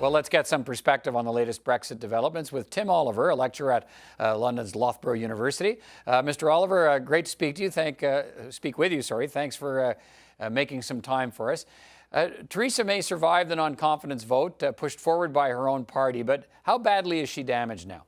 Well, let's get some perspective on the latest Brexit developments with Tim Oliver, a lecturer at London's Loughborough University. Mr. Oliver, great to speak to you. Speak with you. Sorry. Thanks for making some time for us. Theresa May survived the non-confidence vote, pushed forward by her own party, but how badly is she damaged now?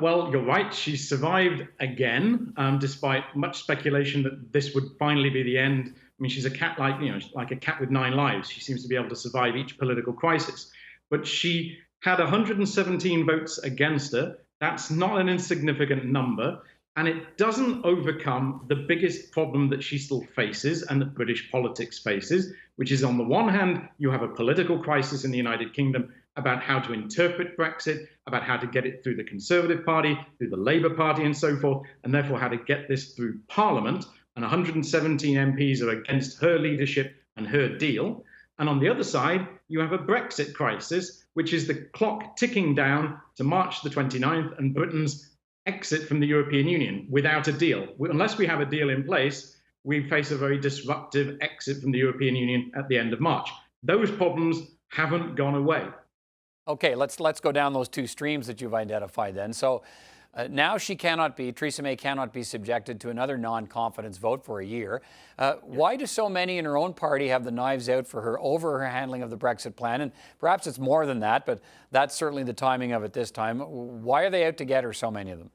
Well, you're right. She survived again, despite much speculation that this would finally be the end. I mean, she's a cat like a cat with 9 lives. She seems to be able to survive each political crisis. But she had 117 votes against her. That's not an insignificant number. And it doesn't overcome the biggest problem that she still faces and that British politics faces, which is, on the one hand, you have a political crisis in the United Kingdom about how to interpret Brexit, about how to get it through the Conservative Party, through the Labour Party and so forth, and therefore how to get this through Parliament. And 117 MPs are against her leadership and her deal. And on the other side, you have a Brexit crisis, which is the clock ticking down to March the 29th and Britain's exit from the European Union without a deal. Unless we have a deal in place, we face a very disruptive exit from the European Union at the end of March. Those problems haven't gone away. Okay, let's go down those two streams that you've identified then. So now Theresa May cannot be subjected to another non-confidence vote for a year. Why do so many in her own party have the knives out for her over her handling of the Brexit plan? And perhaps it's more than that, but that's certainly the timing of it this time. Why are they out to get her, so many of them?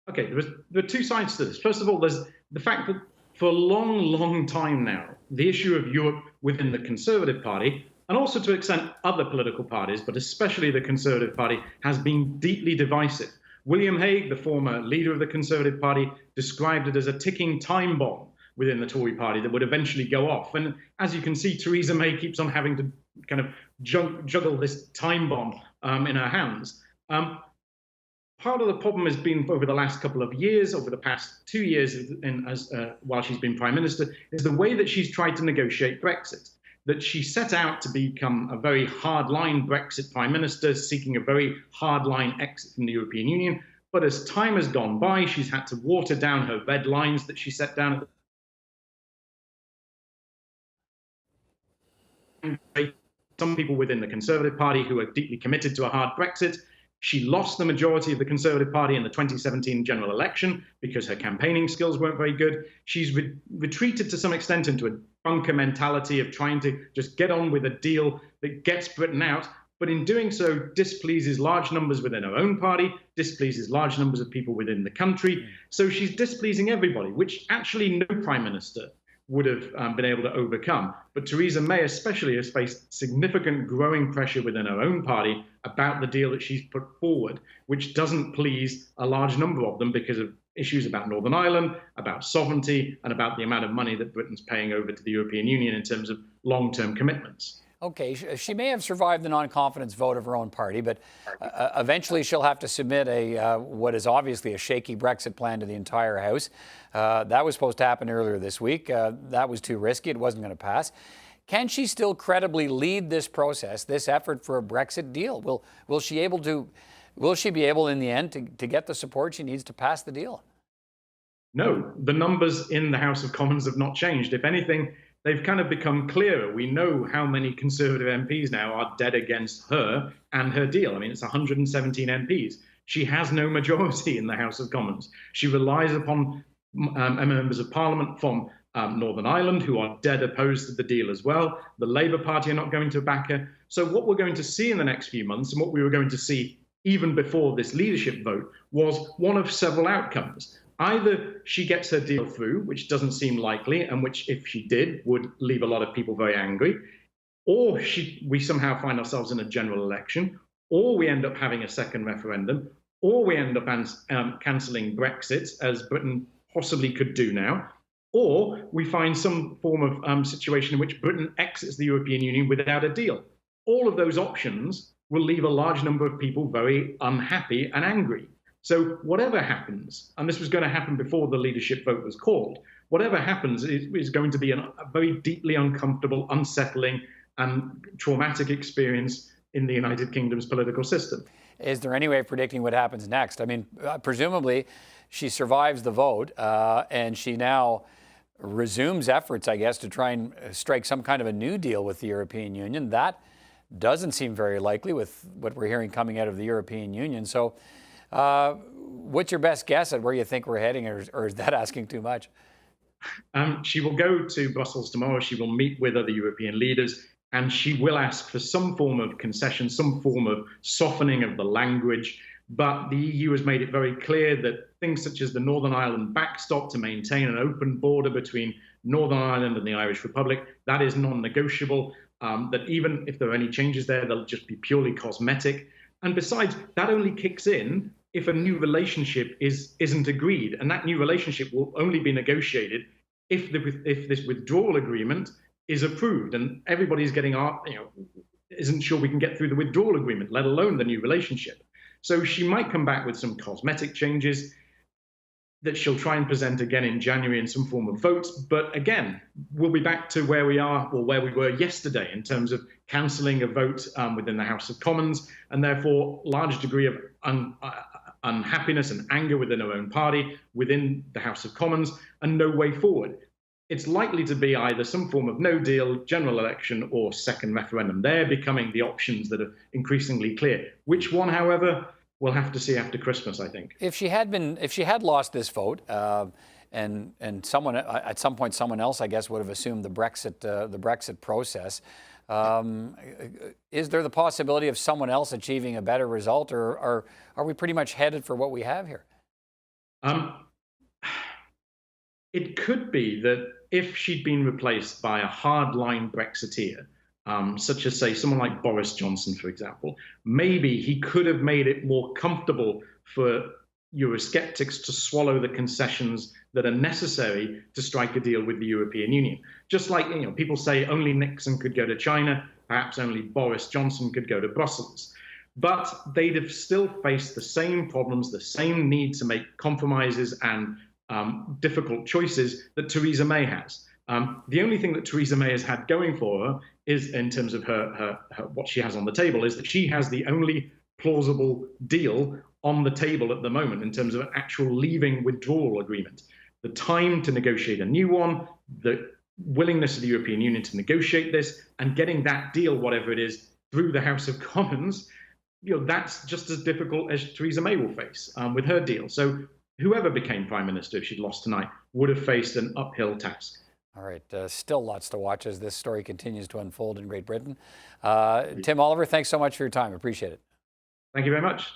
Okay, there are two sides to this. First of all, there's the fact that for a long, long time now, the issue of Europe within the Conservative Party, and also to an extent other political parties, but especially the Conservative Party, has been deeply divisive. William Hague, the former leader of the Conservative Party, described it as a ticking time bomb within the Tory party that would eventually go off. And as you can see, Theresa May keeps on having to kind of juggle this time bomb in her hands. Part of the problem has been over the last couple of years, over the past 2 years while she's been Prime Minister, is the way that she's tried to negotiate Brexit. That she set out to become a very hardline Brexit Prime Minister, seeking a very hardline exit from the European Union. But as time has gone by, she's had to water down her red lines that she set down at some people within the Conservative Party who are deeply committed to a hard Brexit. She lost the majority of the Conservative Party in the 2017 general election because her campaigning skills weren't very good. She's retreated to some extent into a bunker mentality of trying to just get on with a deal that gets Britain out, but in doing so displeases large numbers within her own party, displeases large numbers of people within the country. So she's displeasing everybody, which actually no Prime Minister would have been able to overcome. But Theresa May especially has faced significant growing pressure within her own party about the deal that she's put forward, which doesn't please a large number of them because of issues about Northern Ireland, about sovereignty, and about the amount of money that Britain's paying over to the European Union in terms of long-term commitments. Okay, she may have survived the non-confidence vote of her own party, but eventually she'll have to submit what is obviously a shaky Brexit plan to the entire House. That was supposed to happen earlier this week. That was too risky. It wasn't going to pass. Can she still credibly lead this process, this effort for a Brexit deal? Will she be able in the end to get the support she needs to pass the deal? No, the numbers in the House of Commons have not changed. If anything, they've kind of become clearer. We know how many Conservative MPs now are dead against her and her deal. I mean, it's 117 MPs. She has no majority in the House of Commons. She relies upon members of Parliament from Northern Ireland who are dead opposed to the deal as well. The Labour Party are not going to back her. So what we're going to see in the next few months, and what we were going to see even before this leadership vote, was one of several outcomes. Either she gets her deal through, which doesn't seem likely, and which, if she did, would leave a lot of people very angry, or we somehow find ourselves in a general election, or we end up having a second referendum, or we end up cancelling Brexit, as Britain possibly could do now, or we find some form of situation in which Britain exits the European Union without a deal. All of those options will leave a large number of people very unhappy and angry. So whatever happens, and this was going to happen before the leadership vote was called, whatever happens is going to be a very deeply uncomfortable, unsettling, and traumatic experience in the United Kingdom's political system. Is there any way of predicting what happens next? I mean, presumably she survives the vote and she now resumes efforts, I guess, to try and strike some kind of a new deal with the European Union. That doesn't seem very likely with what we're hearing coming out of the European Union. So what's your best guess at where you think we're heading, or is that asking too much? She will go to Brussels tomorrow. She will meet with other European leaders, and she will ask for some form of concession, some form of softening of the language. But the EU has made it very clear that things such as the Northern Ireland backstop to maintain an open border between Northern Ireland and the Irish Republic, that is non-negotiable. That even if there are any changes there, they'll just be purely cosmetic. And besides, that only kicks in if a new relationship isn't agreed, and that new relationship will only be negotiated if this withdrawal agreement is approved. And everybody's getting isn't sure we can get through the withdrawal agreement, let alone the new relationship. So she might come back with some cosmetic changes that she'll try and present again in January in some form of votes. But again, we'll be back to where we are, or where we were yesterday, in terms of cancelling a vote within the House of Commons, and therefore large degree of unhappiness and anger within her own party, within the House of Commons, and no way forward. It's likely to be either some form of no deal, general election, or second referendum. They're becoming the options that are increasingly clear. Which one, however, we'll have to see after Christmas, I think. If she had lost this vote, and someone at some point, someone else, I guess, would have assumed the Brexit process. Is there the possibility of someone else achieving a better result, or are we pretty much headed for what we have here? It could be that if she'd been replaced by a hardline Brexiteer, such as, say, someone like Boris Johnson, for example, maybe he could have made it more comfortable for Eurosceptics to swallow the concessions that are necessary to strike a deal with the European Union. Just like, people say only Nixon could go to China, perhaps only Boris Johnson could go to Brussels. But they'd have still faced the same problems, the same need to make compromises and difficult choices that Theresa May has. The only thing that Theresa May has had going for her is, in terms of her what she has on the table, is that she has the only plausible deal on the table at the moment in terms of an actual leaving withdrawal agreement. The time to negotiate a new one, the willingness of the European Union to negotiate this, and getting that deal, whatever it is, through the House of Commons, that's just as difficult as Theresa May will face with her deal. So whoever became Prime Minister, if she'd lost tonight, would have faced an uphill task. All right, still lots to watch as this story continues to unfold in Great Britain. Tim Oliver, thanks so much for your time. Appreciate it. Thank you very much.